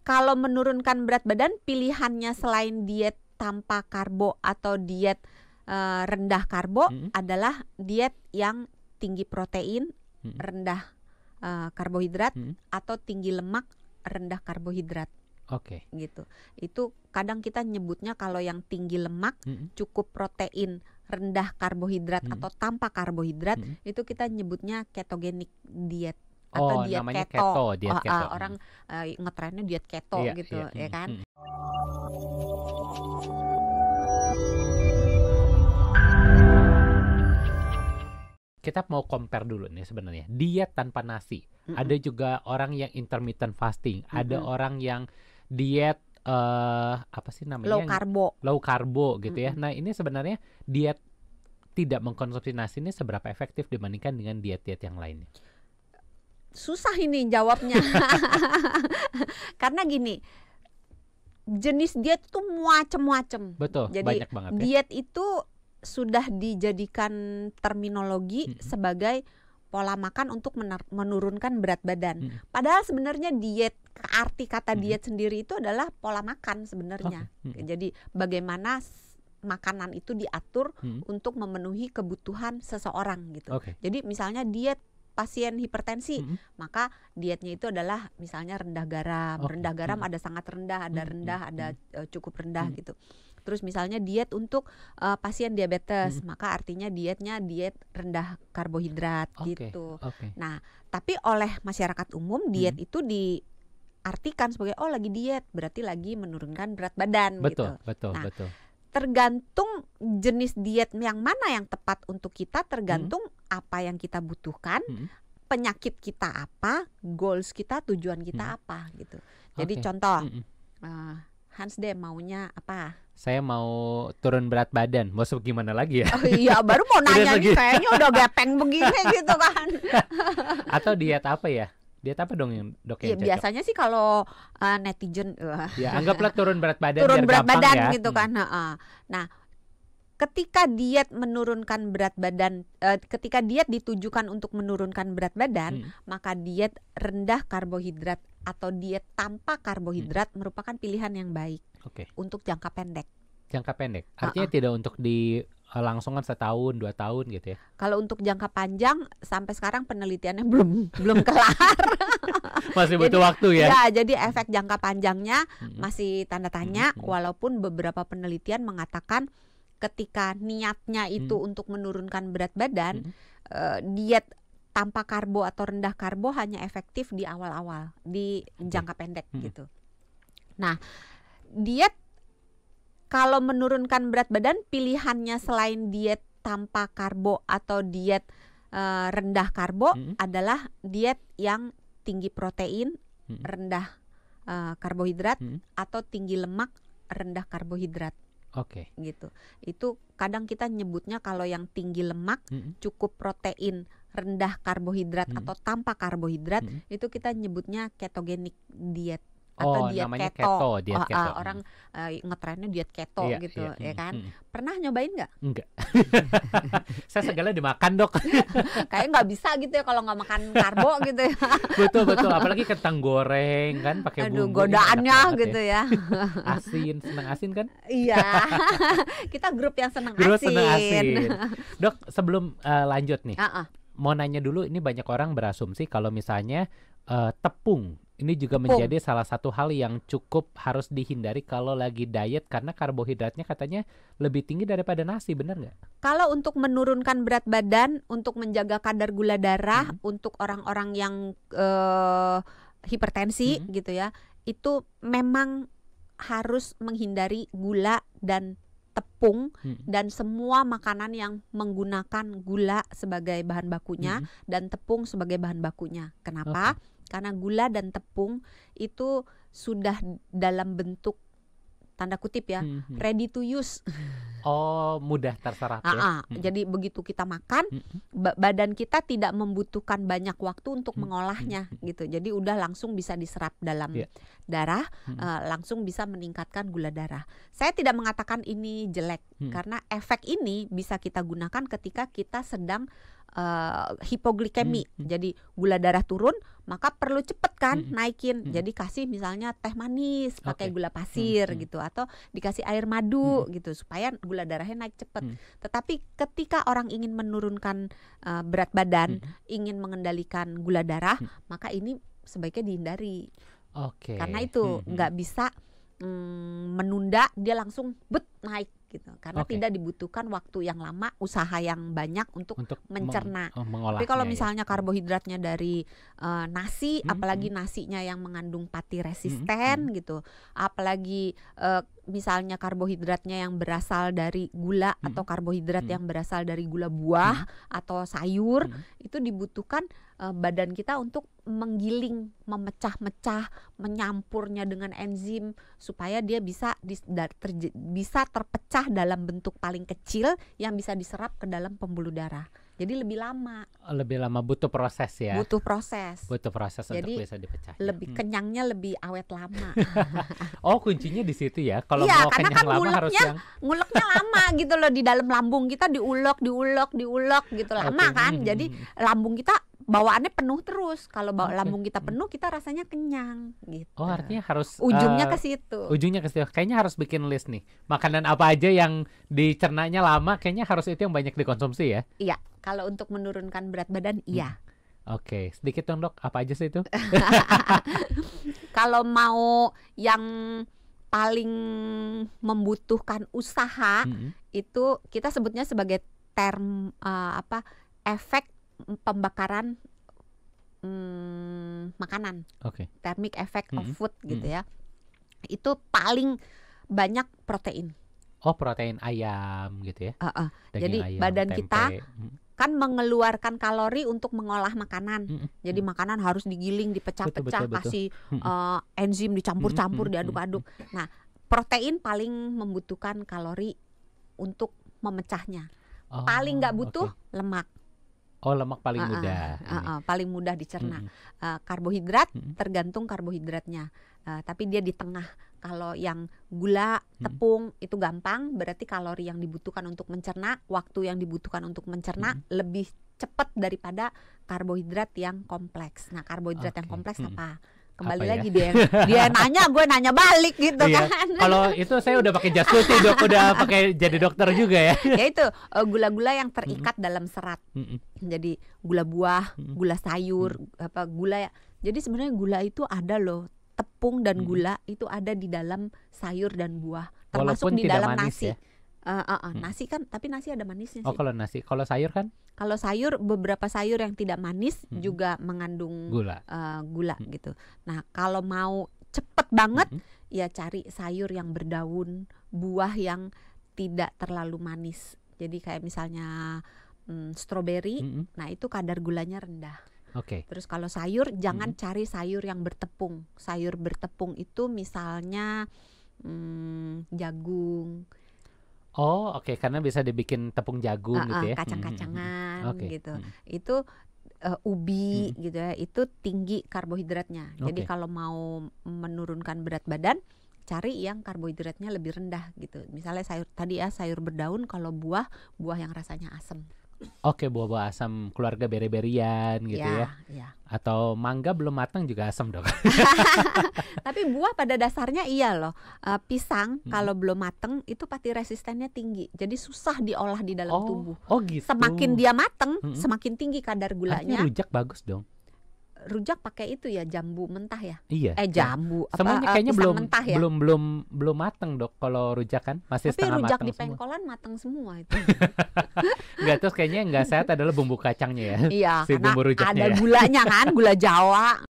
kalau menurunkan berat badan pilihannya selain diet tanpa karbo atau diet rendah karbo adalah diet yang tinggi protein, rendah karbohidrat, atau tinggi lemak, rendah karbohidrat. Oke. Gitu. Itu kadang kita nyebutnya kalau yang tinggi lemak, cukup protein, rendah karbohidrat atau tanpa karbohidrat, itu kita nyebutnya ketogenic diet atau diet namanya keto. diet keto. Orang ngetrennya diet keto gitu, ya kan? Kita mau compare dulu nih sebenarnya diet tanpa nasi. Ada juga orang yang intermittent fasting, ada orang yang diet apa sih namanya? Low karbo gitu ya. Nah, ini sebenarnya diet tidak mengkonsumsi nasi ini seberapa efektif dibandingkan dengan diet-diet yang lainnya? Susah ini jawabnya. Karena gini, jenis diet itu macem-macem. Betul, jadi banyak banget ya. Diet itu sudah dijadikan terminologi sebagai pola makan untuk menurunkan berat badan. Padahal sebenarnya diet, arti kata diet sendiri itu adalah pola makan sebenarnya. Jadi bagaimana makanan itu diatur untuk memenuhi kebutuhan seseorang gitu. Jadi misalnya diet pasien hipertensi, maka dietnya itu adalah misalnya rendah garam. Rendah garam ada sangat rendah, ada rendah, ada cukup rendah gitu. Terus misalnya diet untuk pasien diabetes, maka artinya dietnya diet rendah karbohidrat gitu. Nah, tapi oleh masyarakat umum diet itu diartikan sebagai lagi diet, berarti lagi menurunkan berat badan gitu. Betul. Tergantung jenis diet yang mana yang tepat untuk kita, tergantung apa yang kita butuhkan, penyakit kita apa, goals kita, tujuan kita apa gitu. Jadi contoh, Hans deh maunya apa? Saya mau turun berat badan, mau gimana lagi ya? Oh iya, baru mau nanya nih, kayaknya udah gepeng begini gitu kan. Atau diet apa ya? Diet apa dong yang dok yang cocok? Biasanya sih kalau netizen ya anggaplah turun berat badan, turun berat badan ya. gitu kan. Nah, ketika diet menurunkan berat badan, ketika diet ditujukan untuk menurunkan berat badan, maka diet rendah karbohidrat atau diet tanpa karbohidrat merupakan pilihan yang baik untuk jangka pendek. Jangka pendek, artinya tidak untuk langsungkan setahun, 2 tahun gitu ya? Kalau untuk jangka panjang sampai sekarang penelitiannya belum kelar. Masih butuh waktu ya? Ya, jadi efek jangka panjangnya masih tanda tanya, walaupun beberapa penelitian mengatakan ketika niatnya itu untuk menurunkan berat badan, diet tanpa karbo atau rendah karbo hanya efektif di awal-awal, di jangka pendek gitu. Nah, diet kalau menurunkan berat badan pilihannya selain diet tanpa karbo atau diet rendah karbo adalah diet yang tinggi protein, rendah karbohidrat, atau tinggi lemak, rendah karbohidrat. Gitu. Itu kadang kita nyebutnya kalau yang tinggi lemak, cukup protein, rendah karbohidrat atau tanpa karbohidrat, itu kita nyebutnya ketogenic diet atau diet keto. Diet keto. Orang ngetrennya diet keto gitu, ya kan? Pernah nyobain nggak? Enggak. Saya segala dimakan dok. Kayaknya nggak bisa gitu ya kalau nggak makan karbo gitu ya. Betul. Apalagi kentang goreng kan pakai bumbu. Godaannya gitu ya. Asin, senang asin kan? Iya. Kita grup yang senang asin. Dok, sebelum lanjut nih, mau nanya dulu, ini banyak orang berasumsi kalau misalnya tepung ini juga menjadi salah satu hal yang cukup harus dihindari kalau lagi diet karena karbohidratnya katanya lebih tinggi daripada nasi, benar nggak? Kalau untuk menurunkan berat badan, untuk menjaga kadar gula darah, untuk orang-orang yang hipertensi gitu ya, itu memang harus menghindari gula dan tepung dan semua makanan yang menggunakan gula sebagai bahan bakunya dan tepung sebagai bahan bakunya. Kenapa? Karena gula dan tepung itu sudah dalam bentuk tanda kutip ya, ready to use. Mudah terserap ya. Jadi begitu kita makan, badan kita tidak membutuhkan banyak waktu untuk mengolahnya gitu. Jadi udah langsung bisa diserap dalam darah, langsung bisa meningkatkan gula darah. Saya tidak mengatakan ini jelek, karena efek ini bisa kita gunakan ketika kita sedang hipoglikemi. Jadi gula darah turun, maka perlu cepet kan naikin. Jadi kasih misalnya teh manis pakai gula pasir gitu, atau dikasih air madu gitu supaya gula darahnya naik cepet. Tetapi ketika orang ingin menurunkan berat badan, ingin mengendalikan gula darah, maka ini sebaiknya dihindari. Karena itu nggak bisa menunda, dia langsung naik gitu, karena tidak dibutuhkan waktu yang lama, usaha yang banyak untuk mencerna. Tapi kalau misalnya karbohidratnya dari nasi, apalagi nasinya yang mengandung pati resisten gitu, apalagi misalnya karbohidratnya yang berasal dari gula atau karbohidrat yang berasal dari gula buah atau sayur, itu dibutuhkan badan kita untuk menggiling, memecah-mecah, menyampurnya dengan enzim supaya dia bisa terpecah dalam bentuk paling kecil yang bisa diserap ke dalam pembuluh darah. Jadi lebih lama. Lebih lama, butuh proses ya. Butuh proses. Jadi, untuk bisa dipecah. Lebih kenyangnya lebih awet lama. Oh, kuncinya di situ ya. Kalau mau kenyang kan lama harus yang nguleknya lama gitu loh, di dalam lambung kita diulek gitu lama kan. Jadi lambung kita bawaannya penuh terus. Kalau lambung kita penuh, kita rasanya kenyang gitu. Oh, artinya harus ujungnya ke situ. Ujungnya ke situ. Kayaknya harus bikin list nih. Makanan apa aja yang dicernanya lama, kayaknya harus itu yang banyak dikonsumsi ya. Iya, kalau untuk menurunkan berat badan iya. Oke, sedikit dong Dok, apa aja sih itu? Kalau mau yang paling membutuhkan usaha, itu kita sebutnya sebagai efek pembakaran makanan, thermic effect of food gitu ya. Itu paling banyak protein. Oh, protein ayam gitu ya. Jadi ayam, badan tempe. Kita kan mengeluarkan kalori untuk mengolah makanan. Jadi makanan harus digiling, dipecah-pecah, kasih enzim dicampur-campur, diaduk-aduk. Nah, protein paling membutuhkan kalori untuk memecahnya. Paling nggak butuh lemak. Oh, lemak paling mudah. Paling mudah dicerna. Karbohidrat tergantung karbohidratnya. Tapi dia di tengah. Kalau yang gula, tepung itu gampang, berarti kalori yang dibutuhkan untuk mencerna, waktu yang dibutuhkan untuk mencerna lebih cepat daripada karbohidrat yang kompleks. Nah, karbohidrat yang kompleks apa? Kembali apa lagi ya? dia nanya, gue nanya balik gitu kan. Kalau itu saya udah pakai jas putih Dok, udah pakai jadi dokter juga ya. Ya itu gula-gula yang terikat dalam serat. Jadi gula buah, gula sayur, gula. Jadi sebenarnya gula itu ada loh. Tepung dan gula itu ada di dalam sayur dan buah, termasuk walaupun di dalam nasi. Ya? Nasi kan, tapi nasi ada manisnya sih. Oh, kalau nasi, kalau sayur kan? Kalau sayur, beberapa sayur yang tidak manis juga mengandung gula gitu. Nah, kalau mau cepet banget, ya cari sayur yang berdaun, buah yang tidak terlalu manis. Jadi kayak misalnya stroberi, nah itu kadar gulanya rendah. Terus kalau sayur, jangan cari sayur yang bertepung. Sayur bertepung itu misalnya jagung. Oh, karena bisa dibikin tepung jagung gitu ya. Kacang-kacangan gitu. Itu ubi gitu ya. Itu tinggi karbohidratnya. Jadi kalau mau menurunkan berat badan, cari yang karbohidratnya lebih rendah gitu. Misalnya sayur berdaun, kalau buah yang rasanya asam. Buah-buah asam keluarga beri-berian gitu ya. Atau mangga belum matang juga asam Dok. Tapi buah pada dasarnya iya loh. Pisang kalau belum matang itu pati resistennya tinggi. Jadi susah diolah di dalam tubuh. Oh gitu. Semakin dia matang, semakin tinggi kadar gulanya. Artinya rujak bagus dong. Rujak pakai itu ya, jambu mentah ya. Iya. Jambu. Semuanya kayaknya mentah ya? belum matang Dok. Kalau rujak kan masih tapi setengah matang. Tapi rujak di pengkolan matang semua itu. Enggak, terus kayaknya yang nggak sehat adalah bumbu kacangnya ya. Iya, si karena bumbu rujaknya ada gulanya kan, gula Jawa.